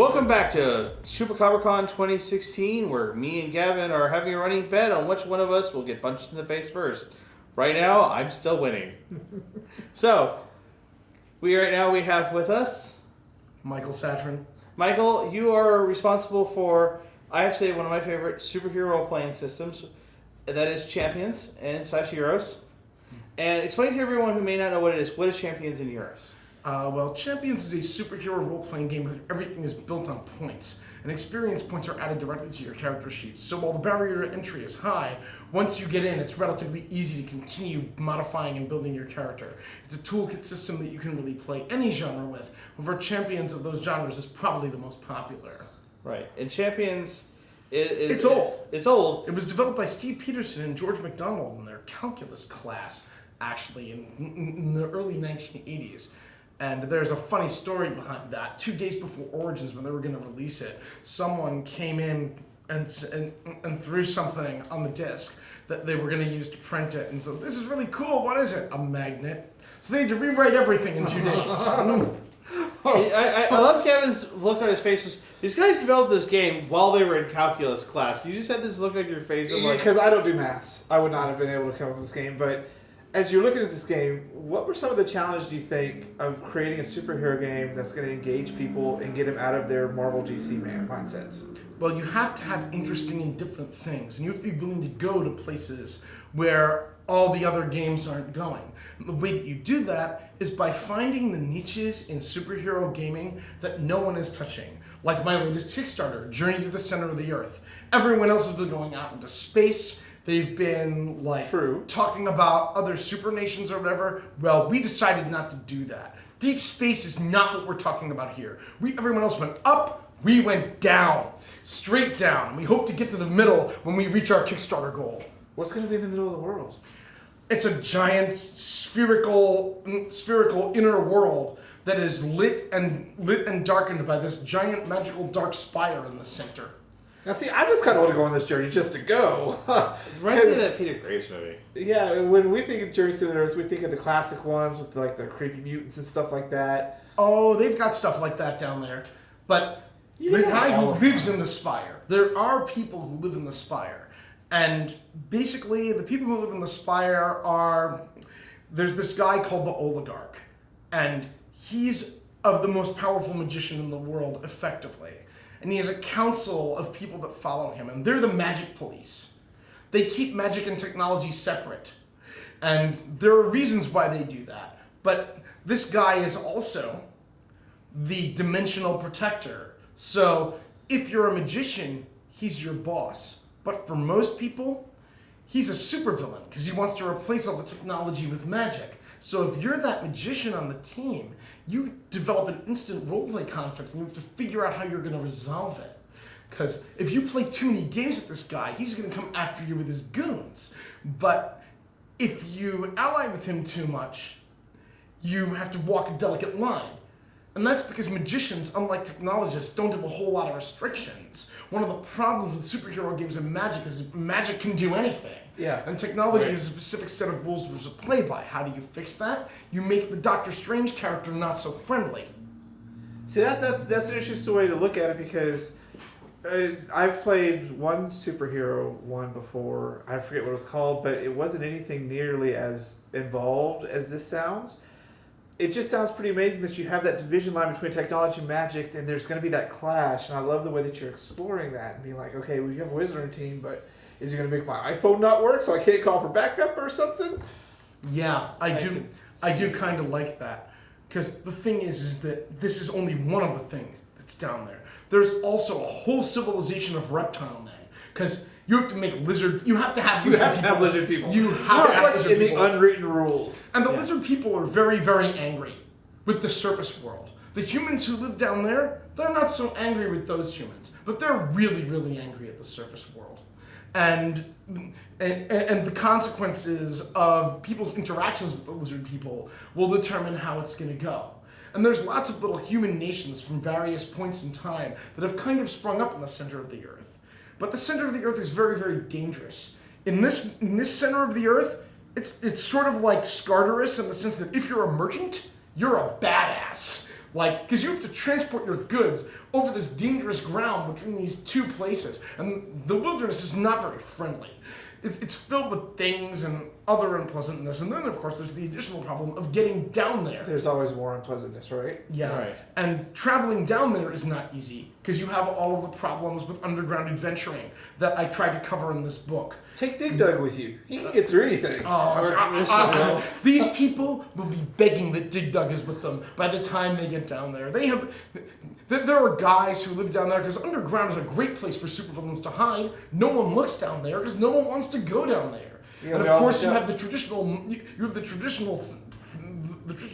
Welcome back to ChupacabraCon 2016, where me and Gavin are having a running bet on which one of us will get punched in the face first. Right now, I'm still winning. So, we have with us Michael Saturn. Michael, you are responsible for, I have to say, one of my favorite superhero role-playing systems. That is Champions and /Heroes. And explain to everyone who may not know what it is. What is Champions and Heroes? Well, Champions is a superhero role-playing game where everything is built on points, and experience points are added directly to your character sheets. So while the barrier to entry is high, once you get in, it's relatively easy to continue modifying and building your character. It's a toolkit system that you can really play any genre with. However, Champions of those genres is probably the most popular. Right. And Champions... It's old. It's old. It was developed by Steve Peterson and George McDonald in their calculus class, actually, in the early 1980s. And there's a funny story behind that. 2 days before Origins, when they were going to release it, someone came in and threw something on the disc that they were going to use to print it. And so, this is really cool. What is it? A magnet. So they had to rewrite everything in 2 days. I love Kevin's look on his face. These guys developed this game while they were in calculus class. You just had this look on your face. Yeah, because I don't do maths. I would not have been able to come up with this game. But as you're looking at this game, what were some of the challenges, do you think, of creating a superhero game that's going to engage people and get them out of their Marvel DC mindsets? Well, you have to have interesting and different things. And you have to be willing to go to places where all the other games aren't going. And the way that you do that is by finding the niches in superhero gaming that no one is touching. Like my latest Kickstarter, Journey to the Center of the Earth. Everyone else has been going out into space. They've been talking about other super nations or whatever. Well, we decided not to do that. Deep space is not what we're talking about here. Everyone else went up, we went down. Straight down. We hope to get to the middle when we reach our Kickstarter goal. What's going to be in the middle of the world? It's a giant spherical inner world that is lit and darkened by this giant magical dark spire in the center. Now, see, I just kind of want to go on this journey just to go. Right into that Peter Graves movie. Yeah, when we think of Journey to the Earth, we think of the classic ones with like the creepy mutants and stuff like that. Oh, they've got stuff like that down there, but the guy who lives in the spire. There are people who live in the spire. And basically, the people who live in the spire are... There's this guy called the Oligarch. And he's of the most powerful magician in the world, effectively. And he has a council of people that follow him. And they're the magic police. They keep magic and technology separate. And there are reasons why they do that. But this guy is also the dimensional protector. So, if you're a magician, he's your boss. But for most people, he's a supervillain because he wants to replace all the technology with magic. So if you're that magician on the team, you develop an instant roleplay conflict and you have to figure out how you're going to resolve it. Because if you play too many games with this guy, he's going to come after you with his goons. But if you ally with him too much, you have to walk a delicate line. And that's because magicians, unlike technologists, don't have a whole lot of restrictions. One of the problems with superhero games and magic is magic can do anything. Yeah. And technology has a specific set of rules to play by. How do you fix that? You make the Doctor Strange character not so friendly. See, that's an interesting way to look at it because I've played one superhero one before. I forget what it was called, but it wasn't anything nearly as involved as this sounds. It just sounds pretty amazing that you have that division line between technology and magic, and there's going to be that clash. And I love the way that you're exploring that and being like, okay, well, you have a wizarding team, but is it going to make my iPhone not work so I can't call for backup or something? Yeah, I do kind of like that. Because the thing is that this is only one of the things that's down there. There's also a whole civilization of reptile men. Because you have to make lizard... You have to have lizard people. You have to have lizard people. It's like in the unwritten rules. And the lizard people are very, very angry with the surface world. The humans who live down there, they're not so angry with those humans. But they're really, really angry at the surface world. And the consequences of people's interactions with the lizard people will determine how it's going to go. And there's lots of little human nations from various points in time that have kind of sprung up in the center of the Earth. But the center of the Earth is very, very dangerous. In this center of the Earth, it's sort of like Scarterus in the sense that if you're a merchant, you're a badass. Like, because you have to transport your goods over this dangerous ground between these two places. And the wilderness is not very friendly. It's filled with things and other unpleasantness. And then, of course, there's the additional problem of getting down there. There's always more unpleasantness, right? Yeah. Right. And traveling down there is not easy because you have all of the problems with underground adventuring that I tried to cover in this book. Take Dig Dug with you. He can get through anything. These people will be begging that Dig Dug is with them by the time they get down there. There are guys who live down there because underground is a great place for supervillains to hide. No one looks down there because no one wants to go down there. Yeah, and of course, you have the traditional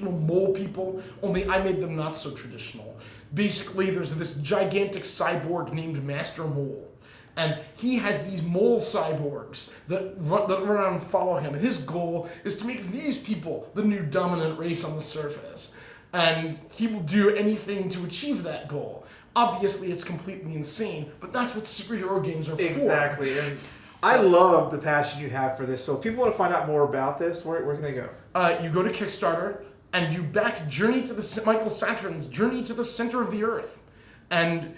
mole people. Only I made them not so traditional. Basically, there's this gigantic cyborg named Master Mole. And he has these mole cyborgs that run around and follow him. And his goal is to make these people the new dominant race on the surface. And he will do anything to achieve that goal. Obviously, it's completely insane, but that's what superhero games are for. Exactly. And I love the passion you have for this. So if people want to find out more about this, where can they go? You go to Kickstarter, and you back Michael Saturn's Journey to the Center of the Earth. And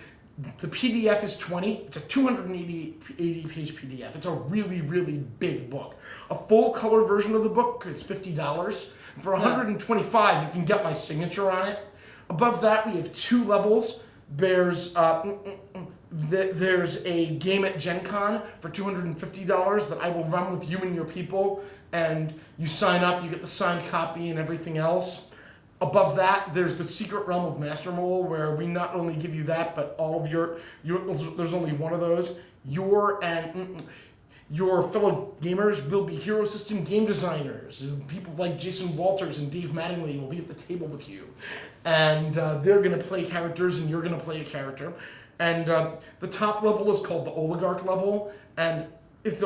the PDF is $20. It's a 280-page PDF. It's a really, really big book. A full-color version of the book is $50. For $125, you can get my signature on it. Above that, we have 2 levels. There's a game at Gen Con for $250 that I will run with you and your people. And you sign up, you get the signed copy and everything else. Above that, there's the Secret Realm of Master Mole, where we not only give you that, but all of your there's only one of those. Your fellow gamers will be Hero System game designers. People like Jason Walters and Dave Mattingly will be at the table with you. And they're going to play characters, and you're going to play a character. And the top level is called the Oligarch level. And if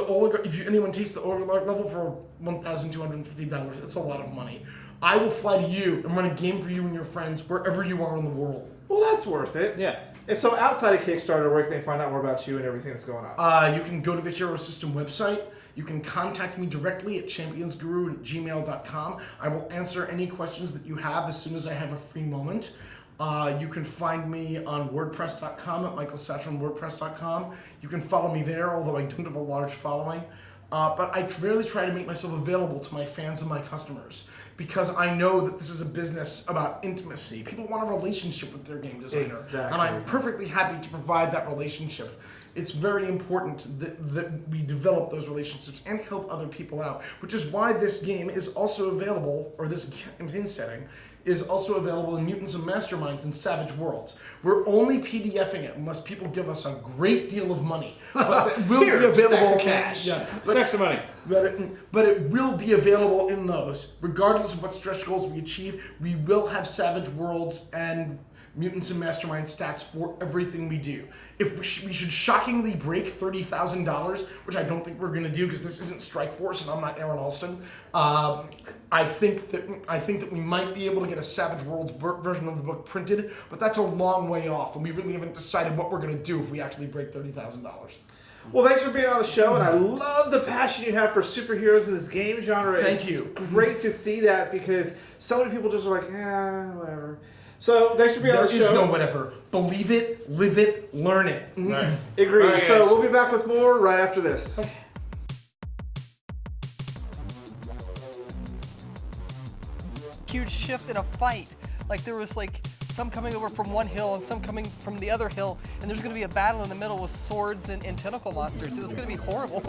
anyone takes the Oligarch level for $1,250, it's a lot of money. I will fly to you and run a game for you and your friends wherever you are in the world. Well, that's worth it. Yeah. And so outside of Kickstarter, where can they find out more about you and everything that's going on? You can go to the Hero System website. You can contact me directly at championsguru@gmail.com. I will answer any questions that you have as soon as I have a free moment. You can find me on WordPress.com at michaelsaturnwordpress.com. You can follow me there, although I don't have a large following. But I really try to make myself available to my fans and my customers, because I know that this is a business about intimacy. People want a relationship with their game designer. Exactly. And I'm perfectly happy to provide that relationship. It's very important that we develop those relationships and help other people out, which is why this game is also available, or this campaign setting is also available in Mutants and Masterminds and Savage Worlds. We're only PDFing it unless people give us a great deal of money. But it will be available. Stacks of cash. Yeah, Stacks of money. but it will be available in those. Regardless of what stretch goals we achieve, we will have Savage Worlds and Mutants and Mastermind stats for everything we do. If we should shockingly break $30,000, which I don't think we're going to do because this isn't Strikeforce and I'm not Aaron Alston, I think that we might be able to get a Savage Worlds version of the book printed, but that's a long way off, and we really haven't decided what we're going to do if we actually break $30,000. Well, thanks for being on the show, and I love the passion you have for superheroes in this game genre. Thank you. Great to see that, because so many people just are like, whatever. So thanks for being on the show. There is no whatever. Believe it, live it, learn it. Right. Agreed. Right, so guys. we'll be back with more right after this. Okay. Huge shift in a fight. Like there was like some coming over from one hill and some coming from the other hill, and there's going to be a battle in the middle with swords and tentacle monsters. It was going to be horrible.